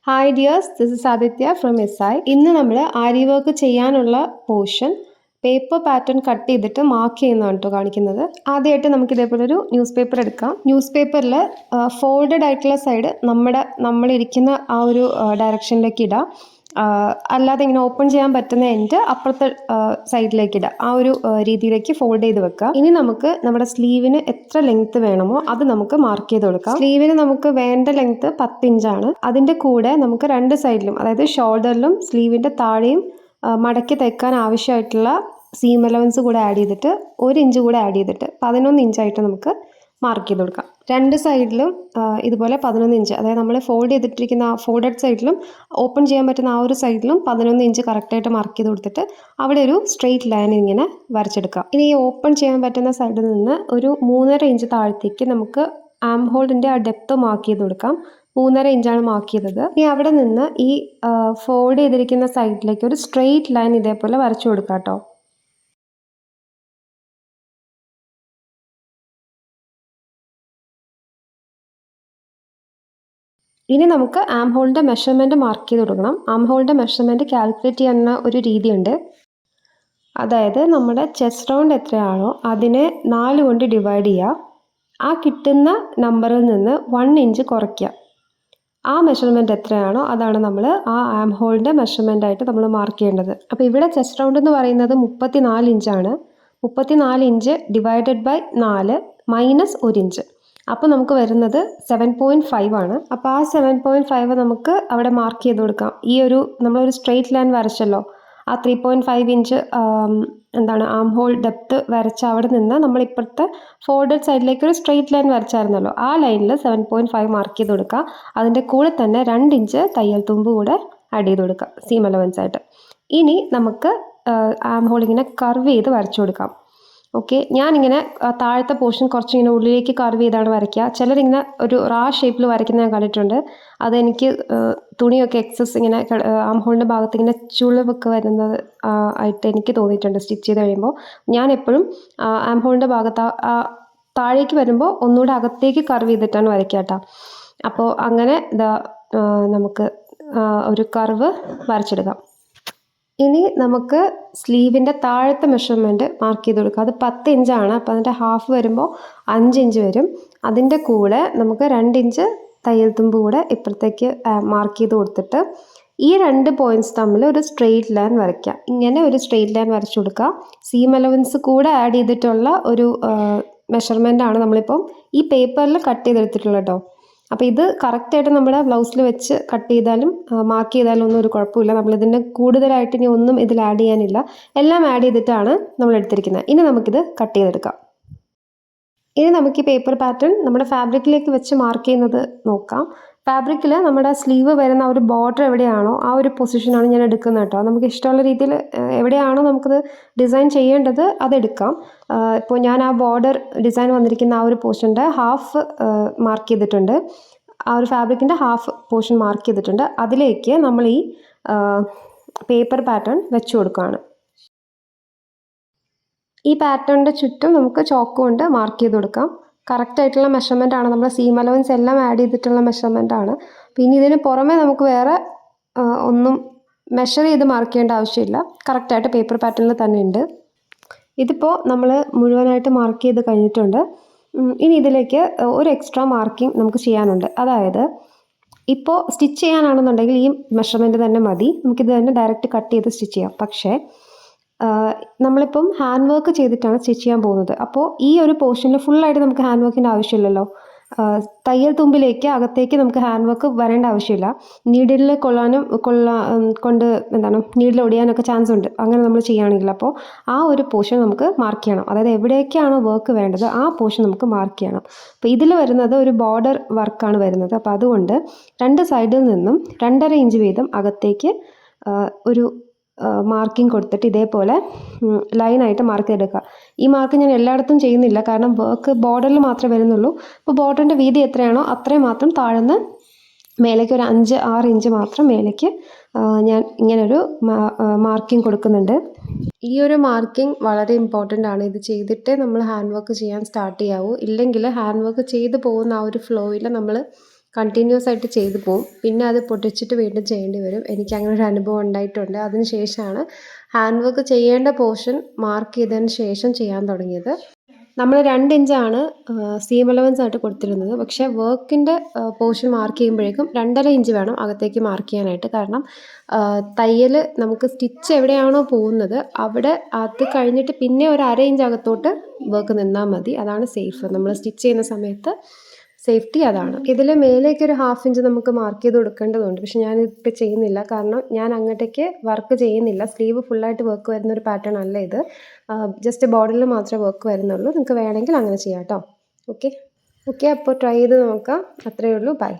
Hi dears, this is Aditya from SI. ഇന്ന് നമ്മൾ aari work ചെയ്യാനുള്ള പോർഷൻ പേപ്പർ പാറ്റേൺ കട്ട് ചെയ്തിട്ട് മാർക്ക് ചെയ്യുന്നതാണ് കേട്ടോ കാണിക്കുന്നത്. ആദ്യമായിട്ട് നമുക്ക് ഇതേപോലെ ഒരു ന്യൂസ് പേപ്പർ എടുക്കാം. ന്യൂസ് പേപ്പറിൽ ഫോൾഡഡ് ആയിട്ടുള്ള സൈഡ് നമ്മളിരിക്കുന്ന ആ ഒരു ഡയറക്ഷനിലേക്ക് ഇടാം. അല്ലാതെ ഇങ്ങനെ ഓപ്പൺ ചെയ്യാൻ പറ്റുന്ന എൻഡ് അപ്പുറത്തെ സൈഡിലേക്ക് ഇടാം. ആ ഒരു രീതിയിലേക്ക് ഫോൾഡ് ചെയ്ത് വെക്കുക. ഇനി നമുക്ക് നമ്മുടെ സ്ലീവിന് എത്ര ലെങ്ത് വേണമോ അത് നമുക്ക് മാർക്ക് ചെയ്ത് കൊടുക്കാം. സ്ലീവിന് നമുക്ക് വേണ്ട ലെങ്ത് 10 ഇഞ്ചാണ്. അതിൻ്റെ കൂടെ നമുക്ക് രണ്ട് സൈഡിലും, അതായത് ഷോൾഡറിലും സ്ലീവിൻ്റെ താഴെയും മടക്കി തയ്ക്കാൻ ആവശ്യമായിട്ടുള്ള സീം അലവൻസ് കൂടെ ആഡ് ചെയ്തിട്ട് 1 ഇഞ്ച് കൂടെ ആഡ് ചെയ്തിട്ട് 11 ഇഞ്ചായിട്ട് നമുക്ക് മാർക്ക് ചെയ്ത് കൊടുക്കാം. രണ്ട് സൈഡിലും ഇതുപോലെ 11 ഇഞ്ച്, അതായത് നമ്മൾ ഫോൾഡ് ചെയ്തിട്ടിരിക്കുന്ന ആ ഫോൾഡഡ് സൈഡിലും ഓപ്പൺ ചെയ്യാൻ പറ്റുന്ന ആ ഒരു സൈഡിലും 11 ഇഞ്ച് കറക്റ്റായിട്ട് മാർക്ക് ചെയ്ത് കൊടുത്തിട്ട് അവിടെ ഒരു സ്ട്രെയിറ്റ് ലൈൻ ഇങ്ങനെ വരച്ചെടുക്കാം. ഇനി ഈ ഓപ്പൺ ചെയ്യാൻ പറ്റുന്ന സൈഡിൽ നിന്ന് ഒരു 3.5 ഇഞ്ച് താഴത്തേക്ക് നമുക്ക് ആം ഹോളിൻ്റെ ആ ഡെപ്ത് മാർക്ക് ചെയ്ത് കൊടുക്കാം. 3.5 ഇഞ്ചാണ് മാർക്ക് ചെയ്തത്. ഇനി അവിടെ നിന്ന് ഈ ഫോൾഡ് ചെയ്തിരിക്കുന്ന സൈഡിലേക്ക് ഒരു സ്ട്രെയിറ്റ് ലൈൻ ഇതേപോലെ വരച്ചു കൊടുക്കാം കേട്ടോ. ഇനി നമുക്ക് ആം ഹോളിൻ്റെ മെഷർമെൻറ്റ് മാർക്ക് ചെയ്ത് കൊടുക്കണം. ആം ഹോളിൻ്റെ മെഷർമെൻറ്റ് കാൽക്കുലേറ്റ് ചെയ്യുന്ന ഒരു രീതിയുണ്ട്. അതായത് നമ്മുടെ ചെസ്റ്റ് റൗണ്ട് എത്രയാണോ അതിനെ 4 കൊണ്ട് ഡിവൈഡ് ചെയ്യുക. ആ കിട്ടുന്ന നമ്പറിൽ നിന്ന് 1 ഇഞ്ച് കുറയ്ക്കുക. ആ മെഷർമെൻറ്റ് എത്രയാണോ അതാണ് നമ്മൾ ആ ആം ഹോളിൻ്റെ മെഷർമെൻറ്റായിട്ട് നമ്മൾ മാർക്ക് ചെയ്യേണ്ടത്. അപ്പോൾ ഇവിടെ ചെസ്റ്റ് റൗണ്ട് എന്ന് പറയുന്നത് 34 ഇഞ്ചാണ്. 34 inch divided by 4 minus 1 inch. അപ്പോൾ നമുക്ക് വരുന്നത് 7.5 ആണ്. അപ്പോൾ ആ 7.5 നമുക്ക് അവിടെ മാർക്ക് ചെയ്ത് കൊടുക്കാം. ഈ ഒരു നമ്മളൊരു സ്ട്രെയിറ്റ് ലൈൻ വരച്ചല്ലോ, ആ 3.5 ഇഞ്ച് ആം ഹോൾ ഡെപ്ത് വരച്ച അവിടെ നിന്ന് നമ്മൾ ഇപ്പോഴത്തെ ഫോൾഡഡ് സൈഡിലേക്ക് ഒരു സ്ട്രെയിറ്റ് ലൈൻ വരച്ചായിരുന്നല്ലോ, ആ ലൈനിൽ 7.5 മാർക്ക് ചെയ്ത് കൊടുക്കുക. അതിൻ്റെ കൂടെ തന്നെ 2 ഇഞ്ച് തയ്യൽ തുമ്പ് കൂടെ ആഡ് ചെയ്ത് കൊടുക്കുക സീം അലവൻസ് ആയിട്ട്. ഇനി നമുക്ക് ആം ഹോൾ ഇങ്ങനെ കർവ് ചെയ്ത് വരച്ചു കൊടുക്കാം. ഓക്കെ, ഞാനിങ്ങനെ താഴത്തെ പോർഷൻ കുറച്ചിങ്ങനെ ഉള്ളിലേക്ക് കർവ് ചെയ്താണ് വരയ്ക്കുക. ചിലരിങ്ങനെ ഒരു റാ ഷേപ്പിൽ വരയ്ക്കുന്ന ഞാൻ കണ്ടിട്ടുണ്ട്. അതെനിക്ക് തുണിയൊക്കെ എക്സസ് ഇങ്ങനെ ആം ഹോളിൻ്റെ ഭാഗത്ത് ഇങ്ങനെ ചുളിവൊക്കെ വരുന്നത് ആയിട്ട് എനിക്ക് തോന്നിയിട്ടുണ്ട് സ്റ്റിച്ച് ചെയ്ത് കഴിയുമ്പോൾ. ഞാൻ എപ്പോഴും ആം ഹോളിൻ്റെ ഭാഗത്ത് താഴേക്ക് വരുമ്പോൾ ഒന്നുകൂടെ അകത്തേക്ക് കർവ് ചെയ്തിട്ടാണ് വരയ്ക്കുക കേട്ടോ. അപ്പോൾ അങ്ങനെ നമുക്ക് ഒരു കർവ് വരച്ചെടുക്കാം. ഇനി നമുക്ക് സ്ലീവിൻ്റെ താഴത്തെ മെഷർമെൻറ്റ് മാർക്ക് ചെയ്ത് കൊടുക്കുക. അത് 10 ഇഞ്ചാണ്. അപ്പോൾ അതിൻ്റെ ഹാഫ് വരുമ്പോൾ 5 ഇഞ്ച് വരും. അതിൻ്റെ കൂടെ നമുക്ക് 2 ഇഞ്ച് തയ്യൽ തുമ്പ് കൂടെ ഇപ്പുറത്തേക്ക് മാർക്ക് ചെയ്ത് കൊടുത്തിട്ട് ഈ 2 പോയിൻറ്റ്സ് തമ്മിൽ ഒരു സ്ട്രെയിറ്റ് ലൈൻ വരയ്ക്കുക. ഇങ്ങനെ ഒരു സ്ട്രെയിറ്റ് ലൈൻ വരച്ചു കൊടുക്കുക. സീം അലവൻസ് കൂടെ ആഡ് ചെയ്തിട്ടുള്ള ഒരു മെഷർമെൻറ്റാണ് നമ്മളിപ്പം ഈ പേപ്പറിൽ കട്ട് ചെയ്തെടുത്തിട്ടുള്ളത് കേട്ടോ. അപ്പോൾ ഇത് കറക്റ്റായിട്ട് നമ്മുടെ ബ്ലൗസിൽ വെച്ച് കട്ട് ചെയ്താലും മാർക്ക് ചെയ്താലും ഒന്നും ഒരു കുഴപ്പമില്ല. നമ്മളിതിൻ്റെ കൂടുതലായിട്ട് ഇനി ഒന്നും ഇതിൽ ആഡ് ചെയ്യാനില്ല. എല്ലാം ആഡ് ചെയ്തിട്ടാണ് നമ്മൾ എടുത്തിരിക്കുന്നത്. ഇനി നമുക്കിത് കട്ട് ചെയ്തെടുക്കാം. ഇനി നമുക്ക് ഈ പേപ്പർ പാറ്റേൺ നമ്മുടെ ഫാബ്രിക്കിലേക്ക് വെച്ച് മാർക്ക് ചെയ്യുന്നത് നോക്കാം. ഫാബ്രിക്കിൽ നമ്മുടെ സ്ലീവ് വരുന്ന ഒരു ബോർഡർ എവിടെയാണോ ആ ഒരു പൊസിഷനാണ് ഞാൻ എടുക്കുന്നത് കേട്ടോ. നമുക്ക് ഇഷ്ടമുള്ള രീതിയിൽ എവിടെയാണോ നമുക്കത് ഡിസൈൻ ചെയ്യേണ്ടത് അതെടുക്കാം. ഇപ്പോൾ ഞാൻ ആ ബോർഡർ ഡിസൈൻ വന്നിരിക്കുന്ന ആ ഒരു പോർഷൻ്റെ ഹാഫ് മാർക്ക് ചെയ്തിട്ടുണ്ട്. ആ ഒരു ഫാബ്രിക്കിൻ്റെ ഹാഫ് പോർഷൻ മാർക്ക് ചെയ്തിട്ടുണ്ട്. അതിലേക്ക് നമ്മൾ ഈ പേപ്പർ പാറ്റേൺ വെച്ച് കൊടുക്കുകയാണ്. ഈ പാറ്റേണിൻ്റെ ചുറ്റും നമുക്ക് ചോക്ക് കൊണ്ട് മാർക്ക് ചെയ്ത് കൊടുക്കാം. കറക്റ്റായിട്ടുള്ള മെഷർമെൻ്റ് ആണ്. നമ്മുടെ സീം അലവൻസ് എല്ലാം ആഡ് ചെയ്തിട്ടുള്ള മെഷർമെൻ്റ് ആണ്. പിന്നെ ഇതിന് പുറമെ നമുക്ക് വേറെ ഒന്നും മെഷർ ചെയ്ത് മാർക്ക് ചെയ്യേണ്ട ആവശ്യമില്ല. കറക്റ്റായിട്ട് പേപ്പർ പാറ്റേണിൽ തന്നെ ഉണ്ട്. ഇതിപ്പോൾ നമ്മൾ മുഴുവനായിട്ട് മാർക്ക് ചെയ്ത് കഴിഞ്ഞിട്ടുണ്ട്. ഇനി ഇതിലേക്ക് ഒരു എക്സ്ട്രാ മാർക്കിംഗ് നമുക്ക് ചെയ്യാനുണ്ട്. അതായത് ഇപ്പോൾ സ്റ്റിച്ച് ചെയ്യാനാണെന്നുണ്ടെങ്കിൽ ഈ മെഷർമെൻറ്റ് തന്നെ മതി. നമുക്കിത് തന്നെ ഡയറക്റ്റ് കട്ട് ചെയ്ത് സ്റ്റിച്ച് ചെയ്യാം. പക്ഷേ നമ്മളിപ്പം ഹാൻഡ് വർക്ക് ചെയ്തിട്ടാണ് സ്റ്റിച്ച് ചെയ്യാൻ പോകുന്നത്. അപ്പോൾ ഈ ഒരു പോർഷനിൽ ഫുള്ളായിട്ട് നമുക്ക് ഹാൻഡ് വർക്കിൻ്റെ ആവശ്യമില്ലല്ലോ. തയ്യൽ തുമ്പിലേക്ക് അകത്തേക്ക് നമുക്ക് ഹാൻഡ് വർക്ക് വരേണ്ട ആവശ്യമില്ല. നീഡിലിൽ കൊണ്ട് നീഡിൽ ഒടിയാനൊക്കെ ചാൻസ് ഉണ്ട് അങ്ങനെ നമ്മൾ ചെയ്യുകയാണെങ്കിൽ. അപ്പോൾ ആ ഒരു പോർഷൻ നമുക്ക് മാർക്ക് ചെയ്യണം. അതായത് എവിടേക്കാണോ വർക്ക് വേണ്ടത് ആ പോർഷൻ നമുക്ക് മാർക്ക് ചെയ്യണം. അപ്പോൾ ഇതിൽ വരുന്നത് ഒരു ബോർഡർ വർക്കാണ് വരുന്നത്. അപ്പോൾ അതുകൊണ്ട് 2 സൈഡിൽ നിന്നും 2.5 ഇഞ്ച് വീതം അകത്തേക്ക് ഒരു മാർക്കിംഗ് കൊടുത്തിട്ട് ഇതേപോലെ ലൈനായിട്ട് മാർക്ക് ചെയ്തെടുക്കുക. ഈ മാർക്ക് ഞാൻ എല്ലായിടത്തും ചെയ്യുന്നില്ല, കാരണം വർക്ക് ബോർഡറിൽ മാത്രമേ വരുന്നുള്ളൂ. അപ്പോൾ ബോർഡറിൻ്റെ വീതി എത്രയാണോ അത്രയും മാത്രം താഴ്ന്ന് മേലേക്ക് ഒരു 5-6 ഇഞ്ച് മാത്രം മേലേക്ക് ഞാൻ ഇങ്ങനൊരു മാർക്കിംഗ് കൊടുക്കുന്നുണ്ട്. ഈ ഒരു മാർക്കിംഗ് വളരെ ഇമ്പോർട്ടൻ്റ് ആണ്. ഇത് ചെയ്തിട്ടേ നമ്മൾ ഹാൻഡ് വർക്ക് ചെയ്യാൻ സ്റ്റാർട്ട് ചെയ്യാവൂ. ഇല്ലെങ്കിൽ ഹാൻഡ് വർക്ക് ചെയ്ത് പോകുന്ന ആ ഒരു ഫ്ലോയിൽ നമ്മൾ കണ്ടിന്യൂസ് ആയിട്ട് ചെയ്തു പോവും. പിന്നെ അത് പൊട്ടിച്ചിട്ട് വീണ്ടും ചെയ്യേണ്ടി വരും. എനിക്കങ്ങനെ ഒരു അനുഭവം ഉണ്ടായിട്ടുണ്ട്. അതിന് ശേഷമാണ് ഹാൻഡ് വർക്ക് ചെയ്യേണ്ട പോർഷൻ മാർക്ക് ചെയ്തതിന് ശേഷം ചെയ്യാൻ തുടങ്ങിയത്. നമ്മൾ 2 ഇഞ്ചാണ് സീം അലവൻസ് ആയിട്ട് കൊടുത്തിരുന്നത്. പക്ഷേ വർക്കിൻ്റെ പോർഷൻ മാർക്ക് ചെയ്യുമ്പോഴേക്കും 2.5 ഇഞ്ച് വേണം അകത്തേക്ക് മാർക്ക് ചെയ്യാനായിട്ട്. കാരണം തയ്യൽ നമുക്ക് സ്റ്റിച്ച് എവിടെയാണോ പോകുന്നത് അവിടെ അത് കഴിഞ്ഞിട്ട് പിന്നെ ഒരു 1/2 ഇഞ്ച് അകത്തോട്ട് വർക്ക് നിന്നാൽ മതി. അതാണ് സേഫ്. നമ്മൾ സ്റ്റിച്ച് ചെയ്യുന്ന സമയത്ത് സേഫ്റ്റി അതാണ്. ഇതിൽ മേലേക്ക് ഒരു 1/2 ഇഞ്ച് നമുക്ക് മാർക്ക് ചെയ്ത് കൊടുക്കേണ്ടതുണ്ട്. പക്ഷെ ഞാനിപ്പോൾ ചെയ്യുന്നില്ല. കാരണം ഞാൻ അങ്ങോട്ടേക്ക് വർക്ക് ചെയ്യുന്നില്ല. സ്ലീവ് ഫുള്ളായിട്ട് വർക്ക് വരുന്നൊരു പാറ്റേൺ അല്ല ഇത്. ജസ്റ്റ് ബോർഡറിൽ മാത്രമേ വർക്ക് വരുന്നുള്ളൂ. നിങ്ങൾക്ക് വേണമെങ്കിൽ അങ്ങനെ ചെയ്യാം കേട്ടോ. ഓക്കെ അപ്പോൾ ട്രൈ ചെയ്ത് നോക്കാം. അത്രയേ ഉള്ളൂ. ബൈ.